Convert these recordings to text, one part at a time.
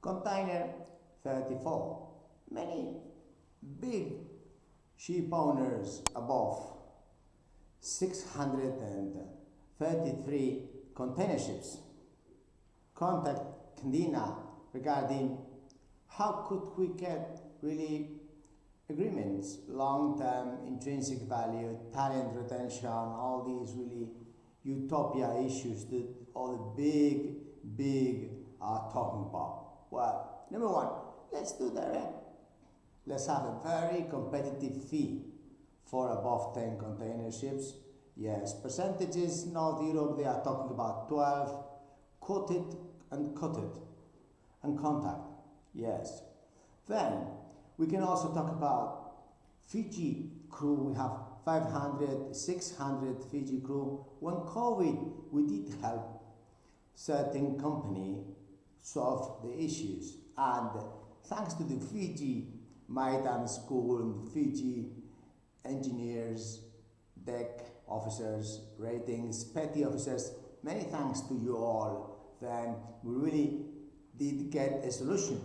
Container 34. Many big ship owners above 633 container ships contact Candina regarding how could we get really agreements, long-term intrinsic value, talent retention, all these really utopia issues that all the big are talking about. Well, number one, let's do direct. Let's have a very competitive fee for above 10 container ships. Yes, percentages, North Europe, they are talking about 12, quoted and contact. Yes. Then we can also talk about Fiji crew. We have 500, 600 Fiji crew. When COVID, we did help certain company solve the issues. And thanks to the Fiji Maritime School and Fiji engineers, deck officers, ratings, petty officers, many thanks to you all. Then we really did get a solution.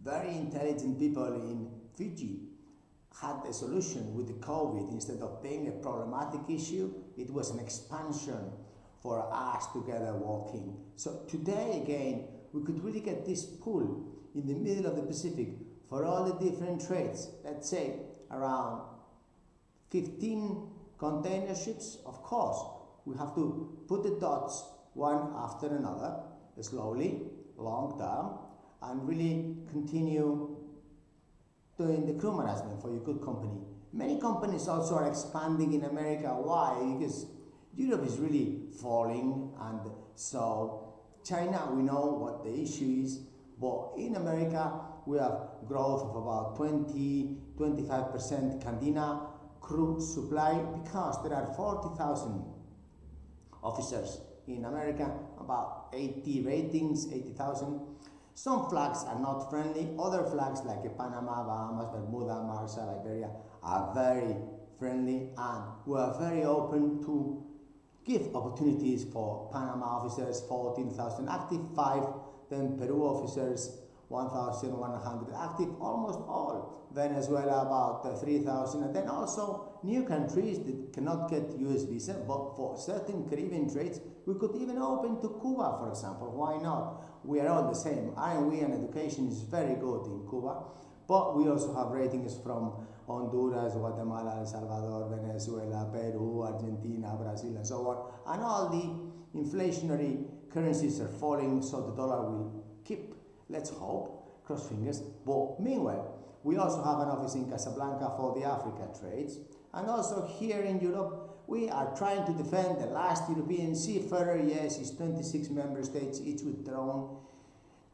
Very intelligent people in Fiji had a solution with the COVID. Instead of being a problematic issue, it was an expansion for us together working. So today again, we could really get this pool in the middle of the Pacific for all the different trades. Let's say around 15 container ships. Of course, we have to put the dots one after another, slowly, long term, and really continue doing the crew management for your good company. Many companies also are expanding in America. Why? Because Europe is really falling, and so China, we know what the issue is, but in America we have growth of about 20-25% Candina crew supply, because there are 40,000 officers in America, about 80 ratings, 80,000. Some flags are not friendly. Other flags like Panama, Bahamas, Bermuda, Marshall, Liberia are very friendly, and we are very open to give opportunities for Panama officers, 14,000 active, 5, then Peru officers, 1,100 active, almost all. Venezuela about 3,000, and then also new countries that cannot get US visa, but for certain Caribbean trades, we could even open to Cuba, for example. Why not? We are all the same, and education is very good in Cuba, but we also have ratings from Honduras, Guatemala, El Salvador, Venezuela, Peru, Argentina, Brazil, and so on. And all the inflationary currencies are falling, so the dollar will keep, let's hope, cross fingers. But meanwhile, we also have an office in Casablanca for the Africa trades. And also here in Europe, we are trying to defend the last European seafarer. Yes, it's 26 member states, each with their own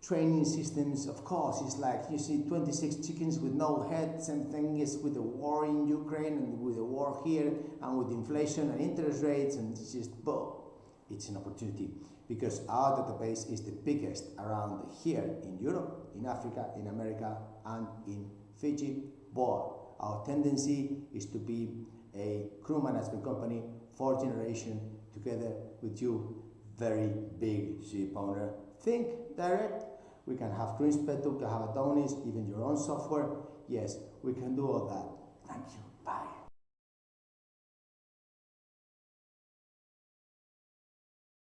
training systems. Of course, it's like you see 26 chickens with no head. Same thing is with the war in Ukraine and with the war here and with inflation and interest rates, and it's just, but it's an opportunity because our database is the biggest around here in Europe, in Africa, in America, and in Fiji. But our tendency is to be a crew management company, 4th generation, together with you, very big ship owner. Think direct. We can have crew inspector, we can have a Adonis, even your own software. Yes, we can do all that. Thank you.